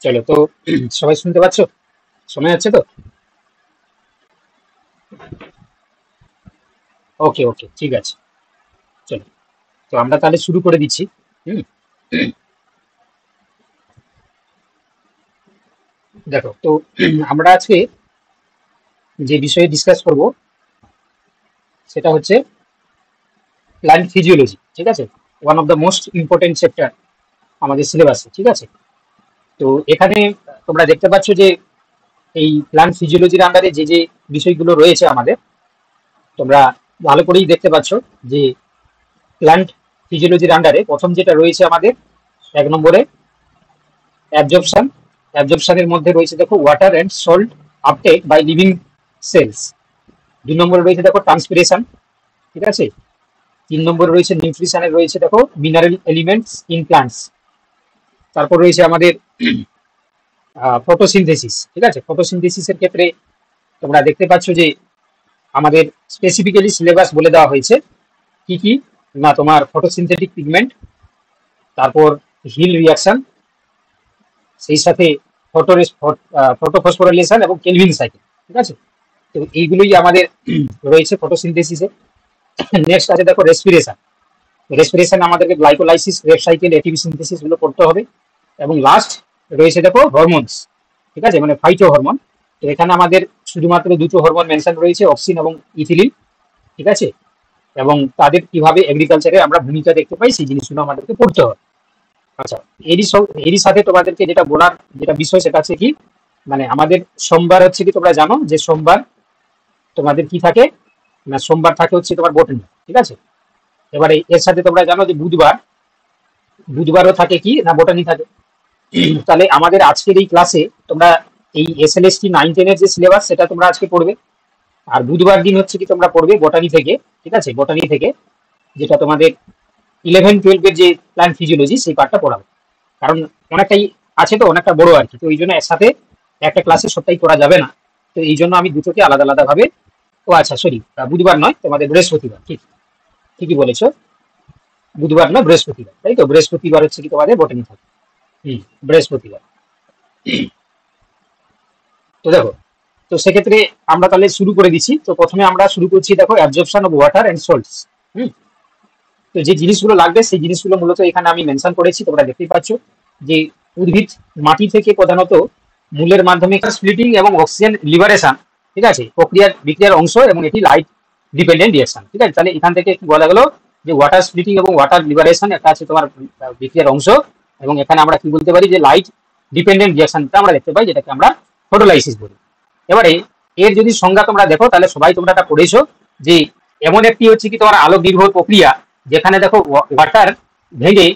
চলো তো। সবাই শুনতে পাচ্ছ? শোনা যাচ্ছে তো? ওকে ওকে, ঠিক আছে। চলো, তো আমরা তাহলে শুরু করে দিচ্ছি। হুম। দেখো তো, আমরা আজকে যে বিষয়ে ডিসকাস করব সেটা হচ্ছে প্ল্যান্ট ফিজিওলজি। ঠিক আছে, one of the most important chapter আমাদের সিলেবাসে। ঠিক আছে, তো এখানে তোমরা দেখতে পাচ্ছ যে এই প্ল্যান্ট ফিজিওলজির আন্ডারে যে যে বিষয়গুলো রয়েছে আমাদের, তোমরা ভালো করেই দেখতে পাচ্ছ যে প্ল্যান্ট ফিজিওলজির আন্ডারে প্রথম যেটা রয়েছে আমাদের, এক নম্বরে অ্যাবজর্পশন। অ্যাবজর্পশনের মধ্যে রয়েছে দেখো water and salt uptake by living cells. 2 নম্বরে রয়েছে দেখো ট্রান্সপিরেশন। ঠিক আছে। 3 নম্বরে রয়েছে নিউট্রিশনের, রয়েছে দেখো মিনারেল এলিমেন্টস ইন প্লান্টস। তারপর রয়েছে আমাদের ফটোসিনথেসিস। ঠিক আছে, ফটোসিনথেসিসের ক্ষেত্রে তোমরা দেখতে পাচ্ছ যে আমাদের স্পেসিফিক্যালি সিলেবাস বলে দেওয়া হয়েছে কি কি না, তোমার ফটোসিনথেটিক পিগমেন্ট, তারপর হিল রিয়াকশন, সেই সাথে ফটো ফটোফসফোরিলেশন এবং কেলভিন সাইকেল। ঠিক আছে, তো এইগুলোই আমাদের রয়েছে ফটোসিনথেসিসে। নেক্সট আছে দেখো রেসপিরেশন। রেসপিরেশন আমাদেরকে glycolysis, red cycle, ATP synthesis গুলো করতে হবে। এবং লাস্ট রয়েছে দেখো হরমোনস। ঠিক আছে, মানে ফাইটো হরমোন। তো এখানে আমাদের শুধুমাত্র দুটো হরমোন মেনশন রয়েছে, অক্সিন এবং ইথিলিন। ঠিক আছে, এবং তাদের কিভাবে এগ্রিকালচারে আমরা ভূমিকা দেখতে পাই সেই জিনিসগুলো আমাদেরকে পড়তে হবে। আচ্ছা, এরই সাথে তোমাদেরকে যেটা বলার যেটা বিষয় সেটা হচ্ছে কি, মানে আমাদের সোমবার হচ্ছে কি, তোমরা জানো যে সোমবার তোমাদের কি থাকে না, সোমবার থাকে হচ্ছে তোমার বটানি। ঠিক আছে, এবারে এর সাথে তোমরা জানো যে বুধবারও থাকে কি না, বটানি থাকে। তাহলে আমাদের আজকের এই ক্লাসে তোমরা এই এসএলএসটি 9-10 এর যে সিলেবাস সেটা তোমরা আজকে পড়বে। আর বুধবার দিন হচ্ছে কি তোমরা পড়বে বটানি থেকে। ঠিক আছে, বটানি থেকে যেটা তোমাদের 11-12 এর যে প্ল্যান্ট ফিজিওলজি সেই পার্টটা পড়াবে। কারণ অনেকটাই আছে, তো অনেকটা বড় আর কি, তো এই জন্য একসাথে একটা ক্লাসে সবটাই করা যাবে না। তো এই জন্য আমি দুটোকে আলাদা আলাদা ভাবে, ও আচ্ছা সরি, বুধবার নয়, তোমাদের বৃহস্পতিবার। ঠিক, ঠিকই বলেছো, বুধবার নয় বৃহস্পতিবার, তাই তো? বৃহস্পতিবার হচ্ছে কি তোমাদের বটানি থাকে। বৃহস্পতিবার। তো দেখো, তো সেক্ষেত্রে আমরা তাহলে শুরু করে দিচ্ছি। তো প্রথমে আমরা শুরু করছি দেখো absorption of water and salts. Hmm. তো যে জিনিসগুলো লাগবে সেই জিনিসগুলো মূলত এখানে আমি মেনশন করেছি, তোমরা দেখতেই পাচ্ছ যে উদ্ভিদ মাটি থেকে প্রধানত মূলের মাধ্যমে স্প্লিটিং এবং অক্সিজেন লিবারেশন, ঠিক আছে, বিক্রিয়ার অংশ, এবং এটি লাইট ডিপেন্ডেন্ট রিঅ্যাকশন। ঠিক আছে, তাহলে এখান থেকে কি বলা গেল যে ওয়াটার স্প্লিটিং এবং ওয়াটার লিবারেশন একটা আছে তোমার বিক্রিয়ার অংশ, এবং এখানে আমরা কি বলতে পারি যে লাইট ডিপেন্ডেন্ট রিঅ্যাকশনটা আমরা দেখতে পাই, যেটাকে আমরা ফটোলাইসিস বলি। এবারে এর যদি সংজ্ঞা তোমরা দেখো তাহলে সবাই তোমরা এটা পড়েছো যে এমন একটি হচ্ছে কি তোমার আলোক নির্ভর প্রক্রিয়া, যেখানে দেখো ওয়াটার ভেঙে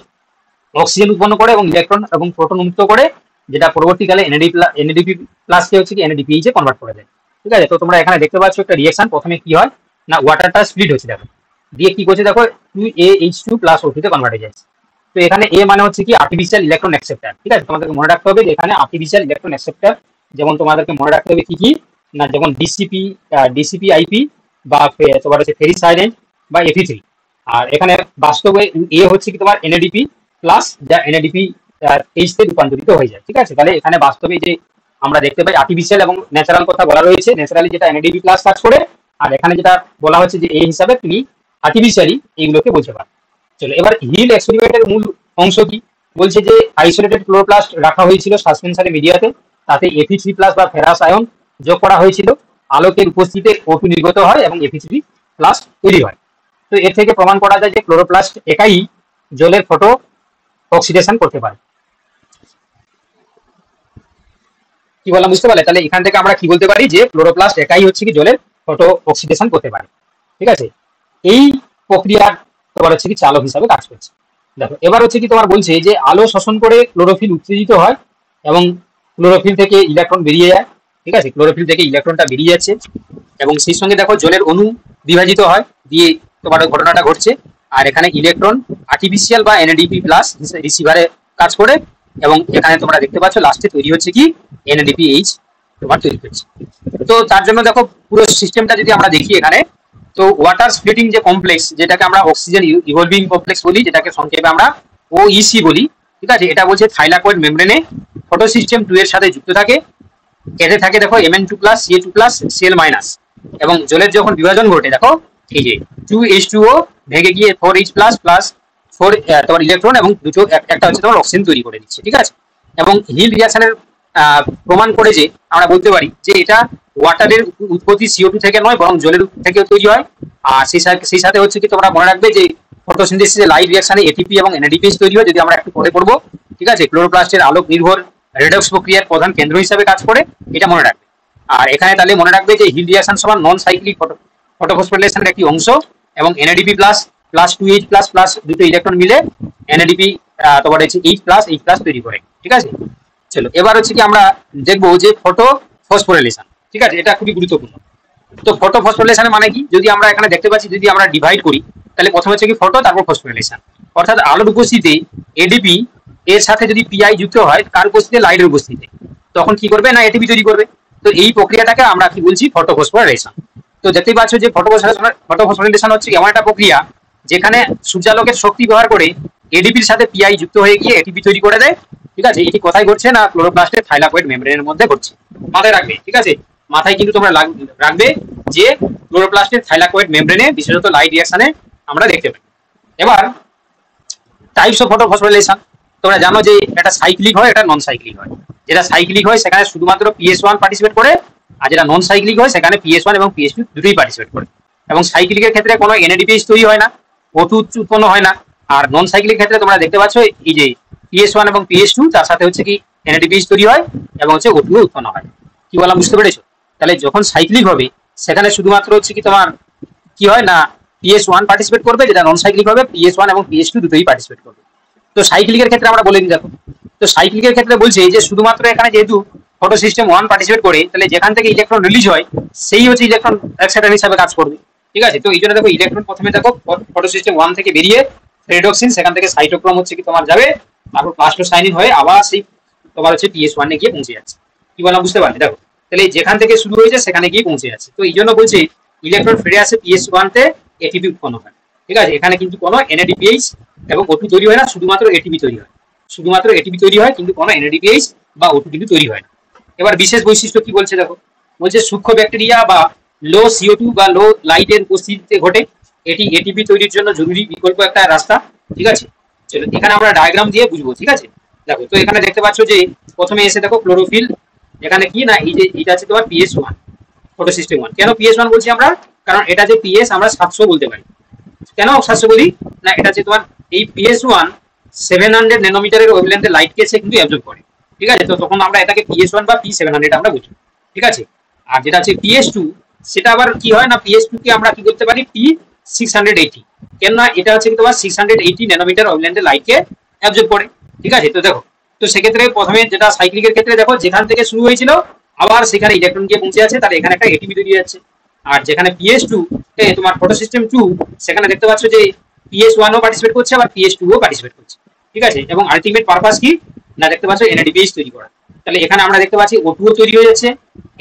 অক্সিজেন উৎপন্ন করে এবং ইলেকট্রন এবং প্রোটন মুক্ত করে, যেটা পরবর্তীকালে এনএডিপি প্লাসকে হচ্ছে কি এনএডিপিএইচ এ কনভার্ট করে দেয়। ঠিক আছে, তো তোমরা এখানে দেখতে পাচ্ছ একটা রিঅ্যাকশন। প্রথমে কি হয় না, ওয়াটারটা স্প্লিট হচ্ছে দেখো, দিয়ে কি করছে দেখো 2AH2 + O2 তে কনভার্ট হয়ে যাচ্ছে। তো এখানে এ মানে হচ্ছে কি আর্টিফিশিয়াল ইলেকট্রন অ্যাকসেপ্টার। ঠিক আছে, তোমাদেরকে মনে রাখতে হবে যে এখানে আর্টিফিশিয়াল ইলেকট্রন অ্যাকসেপ্টার, যেমন তোমাদেরকে মনে রাখতে হবে কি কি না, যেমন ডিসিপি আইপি, বা তোমার হচ্ছে ফেরিসাইডেন্ট বা এফি3। আর এখানে বাস্তবে এ হচ্ছে কি তোমার এনএডিপি প্লাস, যা এনএডিপি এইচ তে রূপান্তরিত হয়ে যায়। ঠিক আছে, তাহলে এখানে বাস্তবে যে আমরা দেখতে পাই আর্টিফিশিয়াল এবং ন্যাচারাল কথা বলা রয়েছে, ন্যাচারালি যেটা এনএডিপি প্লাস কাজ করে, আর এখানে যেটা বলা হচ্ছে যে এই হিসাবে তুমি আর্টিফিশিয়ালি এইগুলোকে বলতে পারো। চলো, এবার হিল এক্সপেরিমেন্টের মূল অংশ কি বলছে যে আইসোলেটেড ক্লোরোপ্লাস্ট রাখা হয়েছিল সাসপেনশনে মিডিয়াতে, তাতে Fe3+ বা ফেরাস আয়ন যোগ করা হয়েছিল। আলোকের উপস্থিতিতে O2 নির্গত হয় এবং Fe3+ তৈরি হয়। তো এর থেকে প্রমাণ করা যায় যে ক্লোরোপ্লাস্ট একাই জলের ফটো অক্সিডেশন করতে পারে। কি বললাম বুঝতে পারলে? তাহলে এখান থেকে আমরা কি বলতে পারি যে ক্লোরোপ্লাস্ট একাই হচ্ছে কি জলের ফটো অক্সিডেশন করতে পারে। ঠিক আছে, এই প্রক্রিয়ার তোমার হচ্ছে কি চালক হিসাবে কাজ করছে। দেখো, এবার হচ্ছে কি তোমার বলছে যে আলো শোষণ করে ক্লোরোফিল উত্তেজিত হয় এবং ক্লোরোফিল থেকে ইলেকট্রন বেরিয়ে যায়। ঠিক আছে, ক্লোরোফিল থেকে ইলেকট্রনটা বেরিয়ে যাচ্ছে, এবং সেই সঙ্গে দেখো জলের অণু বিভাজিত হয়, দিয়ে তোমার ঘটনাটা ঘটছে। আর এখানে ইলেকট্রন আর্টিফিশিয়াল বা এনএডিপি প্লাস রিসিভারে কাজ করে, এবং এখানে তোমরা দেখতে পাচ্ছ লাস্টে তৈরি হচ্ছে কি এনএডিপিএইচ তোমার তৈরি করছে। তো তার জন্য দেখো পুরো সিস্টেমটা যদি আমরা দেখি এখানে, তো ওয়াটার স্প্লিটিং যে কমপ্লেক্স, যেটাকে আমরা অক্সিজেন ইভলভিং কমপ্লেক্স বলি, যেটাকে সংক্ষেপে আমরা ওইসি বলি, ঠিক আছে, এটা বলছে থাইলাকয়েড মেমব্রেনে ফটোসিস্টেম 2 এর সাথে যুক্ত থাকে। এতে থাকে দেখো Mn2 plus Ca2 plus Cl minus, এবং জলের যখন বিভাজন ঘটে দেখো এই যে 2H2O ভেঙে গিয়ে 4H প্লাস প্লাস 4 তোমার ইলেকট্রন এবং দুটো একটা হচ্ছে তোমার অক্সিজেন তৈরি করে দিচ্ছে। ঠিক আছে, এবং হিল রিঅ্যাকশনের প্রমাণ করে যে আমরা বলতে পারি যে এটা ওয়াটারের উৎপত্তি CO2 থেকে নয়, বরং জলের থেকেও তৈরি হয়। আর সেই সাথে হচ্ছে কি তোমরা মনে রাখবে যে ফটোসিনথেসিসে লাইট রিঅ্যাকশনে এটিপি এবং NADPH তৈরি হয়, যদি আমরা একটু পরে পড়বো। ঠিক আছে, ক্লোরোপ্লাস্টের আলোক নির্ভর রেডক্স প্রক্রিয়ার প্রধান কেন্দ্র হিসেবে কাজ করে, এটা মনে রাখবে। আর এখানে তাহলে মনে রাখবে যে হিল রিঅ্যাকশন সমান নন সাইক্লিক ফটোফসফোরিলেশনের একটি অংশ, এবং NADP plus plus 2H plus plus দুটো ইলেকট্রন মিলে NADP তোমার হচ্ছে H প্লাস তৈরি করে। ঠিক আছে, চলো এবার হচ্ছে কি আমরা দেখবো যে ফটো ফসফোরিলেশন। ঠিক আছে, এটা খুবই গুরুত্বপূর্ণ। তো ফটো ফসফোরিলেশনের মানে কি, যদি আমরা এখানে দেখতে পাচ্ছি, যদি আমরা ডিভাইড করি তাহলে প্রথমে হচ্ছে কি ফটো, তারপর ফসফোরিলেশন। অর্থাৎ আলোর উপস্থিতিতে এডিপি এর সাথে যদি পিআই যুক্ত হয়, কার উপস্থিতিতে, লাইটের উপস্থিতিতে, তখন কি করবে না এটিপি তৈরি করবে। তো এই প্রক্রিয়াটাকে আমরা কি বলছি, ফটো ফসফোরিলেশন। তো দেখতেই পাচ্ছ যে ফটো ফসফোরিলেশন হচ্ছে এমন একটা প্রক্রিয়া যেখানে সূর্যালোকের শক্তি ব্যবহার করে এডিপির সাথে পিআই যুক্ত হয়ে গিয়ে এটিপি তৈরি করে দেয়। ঠিক আছে, এটি কোথায় ঘটছে না ক্লোরোপ্লাস্টের থাইলাকয়েড মেমব্রেনের মধ্যে ঘটছে। মাথায় রাখবে, ঠিক আছে, মাথায় কিন্তু তোমরা রাখবে যে ক্লোরোপ্লাস্টের থাইলাকয়েড মেমব্রেনে বিশেষত লাইট রিঅ্যাকশনে আমরা দেখতে পাই। এবার টাইপস অফ ফটো ফসফোরিলেশন তোমরা জানো যে এটা সাইক্লিক হয়, এটা নন সাইক্লিক হয়। যেটা সাইক্লিক হয় সেখানে শুধুমাত্র PS1 পার্টিসিপেট করে, আর যেটা নন সাইক্লিক হয় সেখানে PS1 এবং PS2 দুটোই পার্টিসিপেট করে। এবং সাইক্লিকের ক্ষেত্রে কোনো NADPH তৈরি হয় না, O2 উৎপন্ন হয় না। আর নন সাইক্লিক ক্ষেত্রে তোমরা দেখতে পাচ্ছ এই যে PS1 এবং PS2 তার সাথে হচ্ছে কি NADPH তৈরি হয় এবং হচ্ছে O2 উৎপন্ন হয়। কি বললাম বুঝতে পেরেছো? তাহলে যখন সাইক্লিক হবে সেখানে শুধুমাত্র হচ্ছে কি তোমার কি হয় না PS1 পার্টিসিপেট করবে, যেটা নন সাইক্লিক হবে PS1 এবং PS2 দুটোই পার্টিসিপেট করবে। তো সাইক্লিকের ক্ষেত্রে আমরা বলে দিই দেখো, তো সাইক্লিকের ক্ষেত্রে বলছে যে শুধুমাত্র এখানে যেহেতু ফটো সিস্টেম 1 পার্টিসিপেট করে, তাহলে যেখান থেকে ইলেকট্রন রিলিজ হয় সেই হচ্ছে ইলেকট্রন এক্সাইটার হিসেবে কাজ করবে। ঠিক আছে, তো এই জন্য দেখো ইলেকট্রন প্রথমে দেখো ফটো সিস্টেম 1 থেকে বেরিয়ে রেডক্সিন, সেখান থেকে সাইটোক্রোম হচ্ছে কি তোমার যাবে, তারপর প্লাস্টোসাইনিন হয়ে আবার সেই তোমার হচ্ছে PS1 এ গিয়ে পৌঁছে যাচ্ছে। কি বললাম বুঝতে পারলে? দেখো তাহলে যেখান থেকে শুরু হয়েছে সেখানে গিয়ে পৌঁছে যাচ্ছে। তো এই জন্য বলছি ইলেকট্রন ফিরে আসে PS1 তে, এটিপি উৎপন্ন হয়। ঠিক আছে, এখানে কিন্তু কোনো NADPH এবং O2 তৈরি হয় না, শুধুমাত্র এটিপি তৈরি হয়। শুধুমাত্র এটিপি তৈরি হয়, কিন্তু কোনো NADPH বা O2 কিন্তু তৈরি হয় না। এবার বিশেষ বৈশিষ্ট্য কি বলছে দেখো, বলছে সূক্ষ্ম ব্যাকটেরিয়া বা লো CO2 বা লো লাইটের উপস্থিতিতে ঘটে। এটি এটিপি তৈরির জন্য জরুরি বিকল্প একটা রাস্তা। ঠিক আছে, চলো এখানে আমরা ডায়াগ্রাম দিয়ে বুঝবো। ঠিক আছে, দেখো তো এখানে দেখতে পাচ্ছ যে প্রথমে এসে দেখো ক্লোরোফিল, এখানে কি না এই যে এটা আছে তোমার PS1 ফটো সিস্টেম 1। কেন PS1 বলছি আমরা, কারণ এটা যে PS আমরা 700 বলতে পারি। কেন 700 বলি না, এটা যে তোমার এই PS1 700 ন্যানোমিটারের ওয়েভলেন্থের লাইটকে সে কিন্তু অ্যাবজর্ব করে। ঠিক আছে, তো তখন আমরা এটাকে PS1 বা P700 আমরা বুঝি। ঠিক আছে, আর যেটা আছে PS2 সেটা আবার কি হয় না, PS2 কে আমরা কি করতে পারি P680, কেন না এটা হচ্ছে তোমার 680 ন্যানোমিটার ওয়েভলেন্থের লাইটকে অ্যাবজর্ব করে। ঠিক আছে, তো দেখো তো সেক্ষেত্রে প্রথমে যেটা সাইক্লিকের ক্ষেত্রে দেখো যেখান থেকে শুরু হয়েছিল আবার সেখানে ইলেকট্রন গিয়ে পৌঁছে যাচ্ছে, তাহলে এখানে একটা এটিপি তৈরি যাচ্ছে। আর যেখানে PS2 তে তোমার ফটো সিস্টেম 2, সেখানে দেখতে পাচ্ছ যে PS1 ও পার্টিসিপেট করছে, আবার PS2 ও পার্টিসিপেট করছে। ঠিক আছে, এবং আলটিমেট পারপাস কি না দেখতে পাচ্ছ NADPH তৈরি করা। তাহলে এখানে আমরা দেখতে পাচ্ছি O2 ও তৈরি হয়ে যাচ্ছে,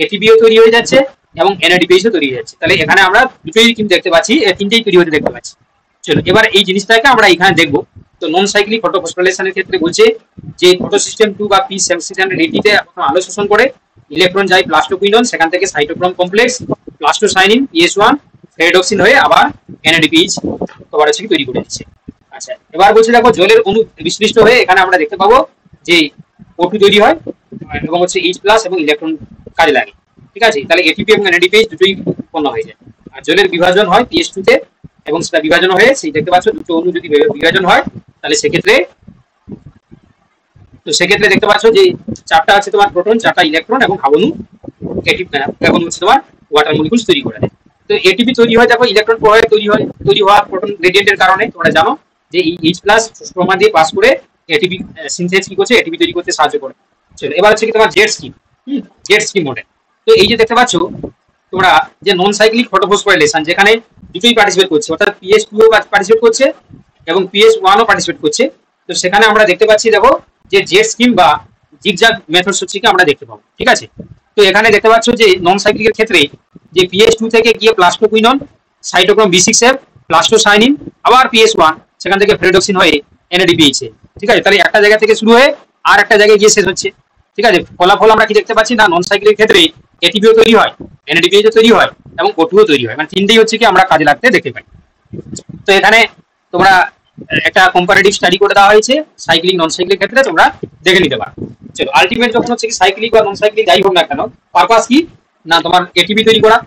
ATP ও তৈরি হয়ে যাচ্ছে এবং NADPH ও তৈরি হয়ে যাচ্ছে। তাহলে এখানে আমরা দুটোই কিন্তু দেখতে পাচ্ছি, তিনটেই তৈরি হতে দেখতে পাচ্ছি। চলো এবার এই জিনিসটাকে আমরা এখানে দেখবো। তো নন সাইক্লিক ফটো ফসফোরিলেশনের ক্ষেত্রে বলছে যে ফটো সিস্টেম 2 বা P680 তে আলো শোষণ করে, ইলেকট্রন যায় প্লাস্টোকুইনন, সেখান থেকে সাইটোক্রোম কমপ্লেক্স, প্লাস্টোসাইনিন, PS1 রেডক্সিন হয়ে আবার NADPH তোমার হচ্ছে তৈরি করে দিচ্ছে। আচ্ছা, এবার বলছে দেখো জলের অণু বিশ্লিষ্ট হয়ে এখানে আমরা দেখতে পাবো যে O2 তৈরি হয় এবং হচ্ছে H প্লাস এবং ইলেকট্রন কাজে লাগে। ঠিক আছে, তাহলে ATP এবং NADPH দুটোই উৎপন্ন হয়ে যায়। আর জলের বিভাজন হয় PS2 তে, এবং সেটা বিভাজন হয়ে সেই দেখতে পাচ্ছ দুটো অণু যদি বিভাজন হয় তাহলে সেক্ষেত্রে দেখতে পাচ্ছ যে চারটা আছে তোমার প্রোটন, চারটা ইলেকট্রন এবং হাবনু এখন হচ্ছে তোমার ওয়াটার মলিকুলস তৈরি করে দেয়। তো এটিপি তৈরি হয় দেখো ইলেকট্রন প্রবাহে তৈরি হওয়া প্রোটন গ্রেডিয়েন্টের কারণে। তোমরা জানো যে এই H প্লাস স্ট্রোমা দিয়ে পাস করে এটিপি সিনথেস কি করছে, এটিপি তৈরি করতে সাহায্য করে। চলো এবার হচ্ছে কি তোমার জেড স্কিম মডেল। তো এই যে দেখতে পাচ্ছ তোমরা যে নন সাইক্লিক ফটোফসফোরিলেশন, যেখানে দুটোই পার্টিসিপেট করছে, অর্থাৎ PS2 ও পার্টিসিপেট করছে এবং PS1 ও পার্টিসিপেট করছে। তো সেখানে আমরা দেখতে পাচ্ছি দেখো যে জেড স্কিম বা জিগজাগ মেথডস হচ্ছে কি আমরা দেখতে পাবো। ঠিক আছে, তো এখানে দেখতে পাচ্ছ যে নন সাইক্লিকের ক্ষেত্রে যে PS2 থেকে গিয়ে প্লাস্টোকুইনন, সাইটোক্রোম B6F, প্লাস্টোসাইনিন, আবার PS1 সেখান থেকে ফেরেডক্সিন হয়ে NADPH, ঠিক আছে, তাহলে একটা জায়গা থেকে শুরু হয়ে আর একটা জায়গায় গিয়ে শেষ হচ্ছে। ঠিক আছে, ফলাফল আমরা কি দেখতে পাচ্ছি না, নন সাইক্লিক ক্ষেত্রে এটিপিও তৈরি হয়, এনএডিপিএইচও তৈরি হয় এবং O2ও তৈরি হয়, মানে তিনটেই হচ্ছে কি আমরা কাজে লাগতে দেখতে পাই। তো এখানে তোমরা একটা কম্পারেটিভ স্টাডি করে দেওয়া হয়েছে সাইক্লিক নন সাইক্লিক ক্ষেত্রে, তোমরা দেখে নিতে পারো। চলো, আলটিমেট যখন হচ্ছে কি সাইক্লিক বা নন সাইক্লিক যাই হোক না কেন, পারপাস কি না তোমার এটিপি তৈরি করা,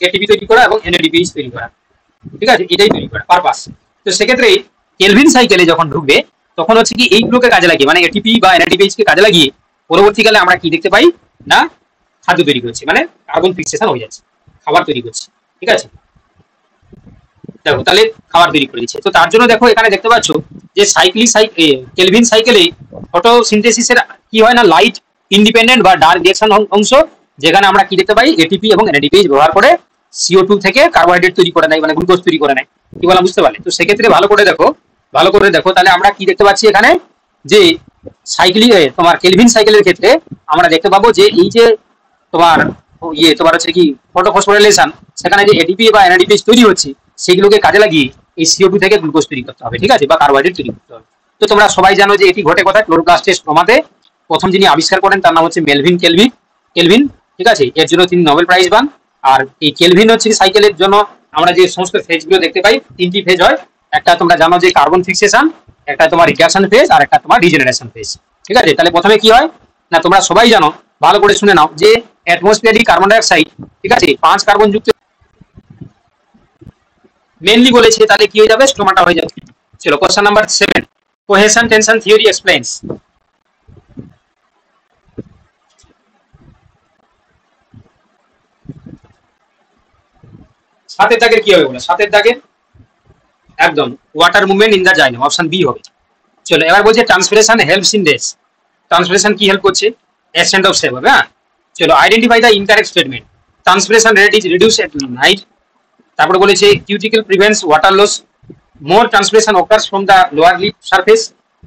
এটিপি তৈরি করা এবং এনএডিপিএইচ তৈরি করা। ঠিক আছে, এটাই তৈরি করা পারপাস। তো সেক্ষেত্রে কেলভিন সাইকেলে যখন ঢুকবে তখন হচ্ছে কি এইগুলোকে কাজে লাগিয়ে, মানে এটিপি বা এনএডিপিএইচ কে কাজে লাগিয়ে পরবর্তীকালে আমরা কি দেখতে পাই না, খাদ্য তৈরি করছি, মানে কার্বন ফিক্সেশন হয়ে যাচ্ছে, খাবার তৈরি করছি। ঠিক আছে, দেখো তাহলে খাবার তৈরি করে দিচ্ছে। তো তার জন্য দেখো এখানে দেখতে পাচ্ছ যে কেলভিন সাইকেলে ফটোসিনথেসিসের কি হয় না, লাইট ইন্ডিপেন্ডেন্ট বা ডার্ক রিঅ্যাকশন অংশ, যেখানে আমরা কি দেখতে পাই এটিপি এবং এনএডিপিএইচ ব্যবহার করে CO2 থেকে কার্বোহাইড্রেট তৈরি করে নেয়, মানে গ্লুকোজ তৈরি করে নেয়। কি বলা বুঝতে পারলে? তো সেক্ষেত্রে ভালো করে দেখো, ভালো করে দেখো, তাহলে আমরা কি দেখতে পাচ্ছি এখানে যে তোমার কেলভিন সাইকেলের ক্ষেত্রে আমরা দেখতে পাবো যে এই যে তোমার তোমার হচ্ছে কি ফটোফসফোরাইলেশন, সেখানে যে এটিপি বা এনএডিপিএইচ তৈরি হচ্ছে সেগুলোকে কাজে লাগিয়ে এই CO2 থেকে গ্লুকোজ তৈরি করতে হবে। ঠিক আছে, বা কার্বোহাইড্রেট তৈরি করতে হবে। তো তোমরা সবাই জানো যে এটি ঘটে কোথায়, ক্লোরোপ্লাস্টে স্ট্রোমাতে। প্রথম যিনি আবিষ্কার করেন তার নাম হচ্ছে মেলভিন কেলভিন। ঠিক আছে, এর জন্য তিনি নোবেল প্রাইজ পান। আর এই কেলভিন হচ্ছে সাইকেলের জন্য আমরা যে সমস্ত ফেজগুলো দেখতে পাই, তিনটি ফেজ হয়। একটা তোমরা জানো যে কার্বন ফিক্সেশন, একটা তোমার রিডাকশন ফেজ, আর একটা তোমার রিজেনারেশন ফেজ। ঠিক আছে, তাহলে প্রথমে কি হয় না, তোমরা সবাই জানো, ভালো করে শুনে নাও, যে অ্যাটমসফিয়ারিক কার্বন ডাই অক্সাইড, ঠিক আছে, 5 কার্বন যুক্ত মেনলি বলেছে, তাহলে কি হয়ে যাবে, স্টোমাটা হয়ে যাবে। চলো, question number 7, cohesion tension theory explains. সাতের দাগের কি হবে বলো, সাতের দাগের একদম water movement in the xylem, option B হবে। চলো, এবার বলছে transpiration helps in this. Transpiration কি হেল্প করছে, অ্যাসেন্ট অফ সেভ হবে। হ্যাঁ, চলো, identify the incorrect statement. Transpiration rate is reduce at night. তারপরে বলেছে cuticle prevents water loss, more transpiration occurs from the lower leaf surface,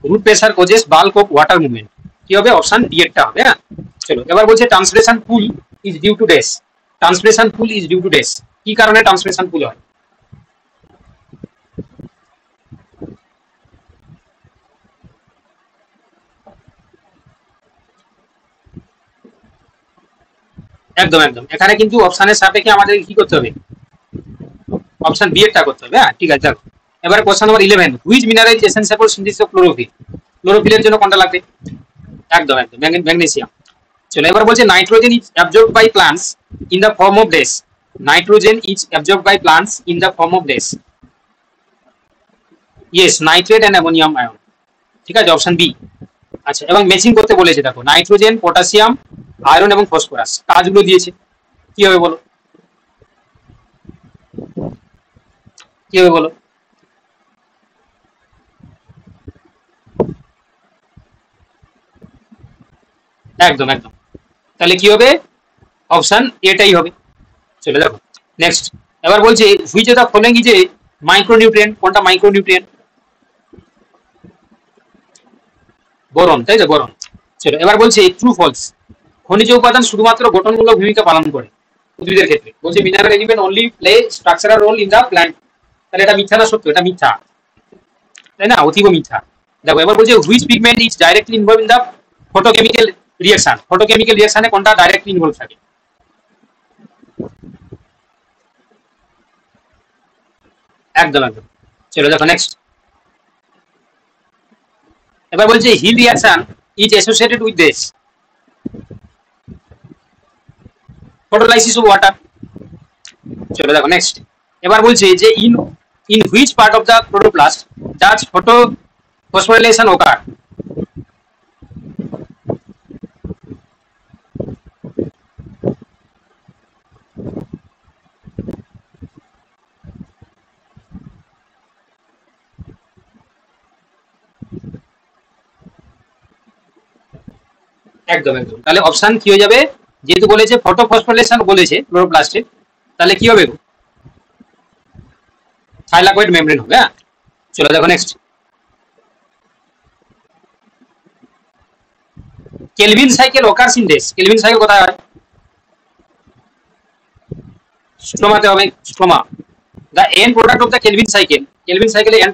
root pressure causes bulk of water movement. কি হবে, option D এরটা হবে। হ্যাঁ, চলো, এবার বলছে transpiration pull is due to dash. Transpiration pull is due to dash, কি কারণে transpiration পুল হয়? একদম একদম, এখানে কিন্তু অপশনের সাপেক্ষে আমাদের কি করতে হবে, অপশন বি এরটা করতে হবে। হ্যাঁ, ঠিক আছে, দেখো এবারে question number 11, which mineral is essential for synthesis of chlorophyll. ক্লোরোফিলের জন্য কোনটা লাগবে? একদম একদম, ম্যাগনেসিয়াম। চলো, এবার বলছে nitrogen is absorbed by plants in the form of days. Nitrogen is absorbed by plants in the form of days. Yes, nitrate and ammonium ion. ঠিক আছে, অপশন বি। আচ্ছা, এবং ম্যাচিং করতে বলেছে, দেখো নাইট্রোজেন, পটাশিয়াম, আয়রন এবং phosphorus কাজগুলো দিয়েছে। কি হবে বলো, কি হবে বলো? একদম একদম, তাহলে কি হবে, অপশন এটাই হবে। চলে দেখো নেক্সট, এবার বলছে which of the following is a micronutrient. কোনটা মাইক্রোনিউট্রিয়েন্ট? বোরন, তাই তো, বোরন। চলো, এবার বলছে ট্রু ফলস, খনিজ উপাদান শুধুমাত্র গঠনমূলক ভূমিকা পালন করে উদ্ভিদের ক্ষেত্রে। বলছে mineral element only play structural role in the plant. তাহলে এটা মিথ্যা না সত্য? এটা মিথ্যা, তাই না, অতীব মিথ্যা। দেখো এবার বলছে which pigment is directly involve in the photochemical reaction. Photochemical রিঅ্যাকশনে কোনটা ডাইরেক্টলি ইনভলভ থাকে? একদম একদম। চলো দেখো নেক্সট, এবার বলছে Hill reaction is associated with this. Photolysis of water. চলো দেখো নেক্সট, এবার বলছে যে in in which part of the chloroplast does photophosphorylation occur. একদম একদম, তাহলে অপশন কি হয়ে যাবে, যেহেতু বলেছে ফটো ফসফোরাইলেশন বলেছে ক্লোরোপ্লাস্টে, তাহলে কি হবে, থাইলাকয়েড মেমব্রেন হবে। হ্যাঁ, চলো দেখো next, Calvin cycle occurs in this. Calvin cycle কোথায় হয়? স্ট্রোমাতে হবে, stroma. The end product of the Calvin cycle, Calvin সাইকেলের